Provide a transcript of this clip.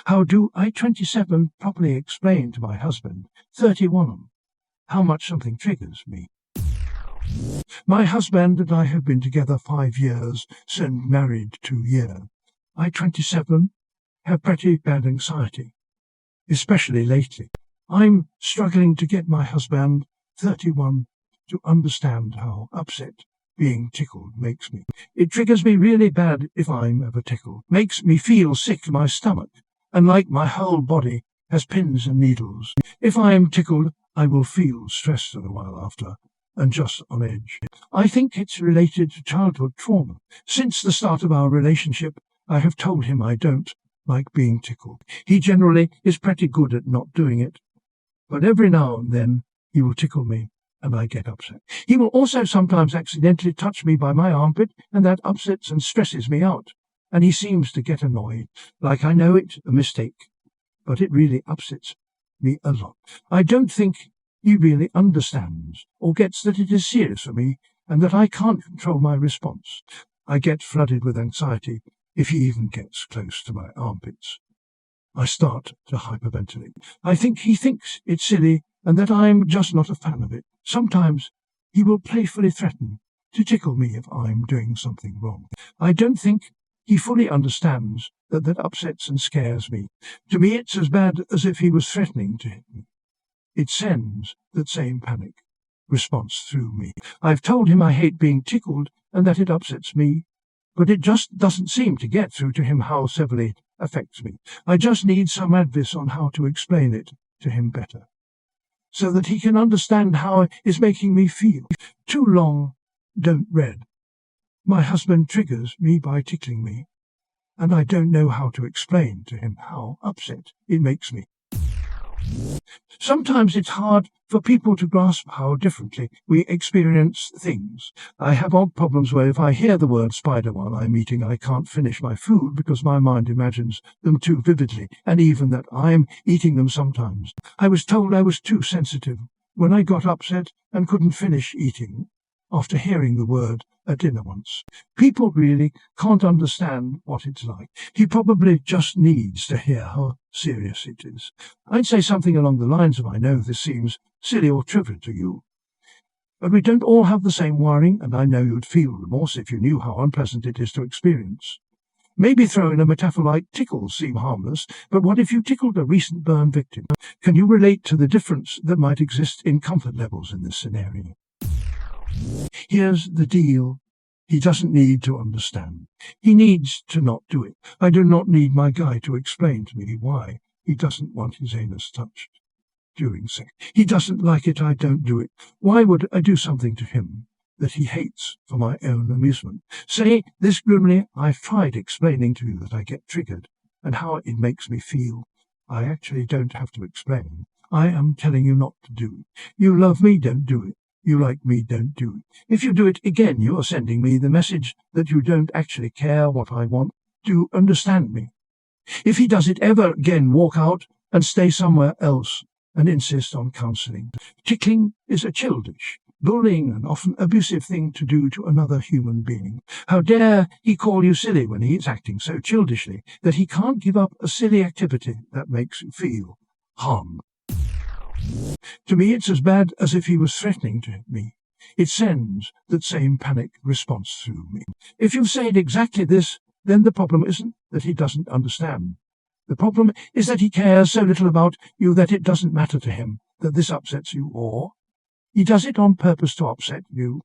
How do I, 27, properly explain to my husband, 31, how much something triggers me? My husband and I have been together 5 years, and married 2 years. I, 27, have pretty bad anxiety, especially lately. I'm struggling to get my husband, 31, to understand how upset being tickled makes me. It triggers me really bad if I'm ever tickled. Makes me feel sick to my stomach, and like my whole body has pins and needles. If I am tickled, I will feel stressed a while after, and just on edge. I think it's related to childhood trauma. Since the start of our relationship, I have told him I don't like being tickled. He generally is pretty good at not doing it, but every now and then he will tickle me, and I get upset. He will also sometimes accidentally touch me by my armpit, and that upsets and stresses me out. And he seems to get annoyed, like I know it's a mistake, but it really upsets me a lot. I don't think he really understands or gets that it is serious for me, and that I can't control my response. I get flooded with anxiety if he even gets close to my armpits. I start to hyperventilate. I think he thinks it's silly and that I'm just not a fan of it. Sometimes he will playfully threaten to tickle me if I'm doing something wrong. I don't think he fully understands that upsets and scares me. To me, it's as bad as if he was threatening to hit me. It sends that same panic response through me. I've told him I hate being tickled and that it upsets me, but it just doesn't seem to get through to him how severely it affects me. I just need some advice on how to explain it to him better, so that he can understand how it is making me feel. Too long, don't read. My husband triggers me by tickling me, and I don't know how to explain to him how upset it makes me. Sometimes it's hard for people to grasp how differently we experience things. I have odd problems where if I hear the word spider while I'm eating, I can't finish my food because my mind imagines them too vividly, and even that I'm eating them sometimes. I was told I was too sensitive when I got upset and couldn't finish eating after hearing the word at dinner once. People really can't understand what it's like. He probably just needs to hear how serious it is. I'd say something along the lines of, I know this seems silly or trivial to you, but we don't all have the same wiring, and I know you'd feel remorse if you knew how unpleasant it is to experience. Maybe throw in a metaphor like tickles seem harmless, but what if you tickled a recent burn victim? Can you relate to the difference that might exist in comfort levels in this scenario? Here's the deal. He doesn't need to understand. He needs to not do it. I do not need my guy to explain to me why he doesn't want his anus touched during sex. He doesn't like it, I don't do it. Why would I do something to him that he hates for my own amusement? Say this grimly, I've tried explaining to you that I get triggered and how it makes me feel. I actually don't have to explain. I am telling you not to do it. You love me, don't do it. You like me, don't do it. If you do it again, you are sending me the message that you don't actually care what I want. Do understand me. If he does it ever again, walk out and stay somewhere else and insist on counseling. Tickling is a childish, bullying and often abusive thing to do to another human being. How dare he call you silly when he is acting so childishly that he can't give up a silly activity that makes him feel harmed. To me, it's as bad as if he was threatening to hit me. It sends that same panic response through me. If you say it exactly this, then the problem isn't that he doesn't understand. The problem is that he cares so little about you that it doesn't matter to him that this upsets you, or he does it on purpose to upset you.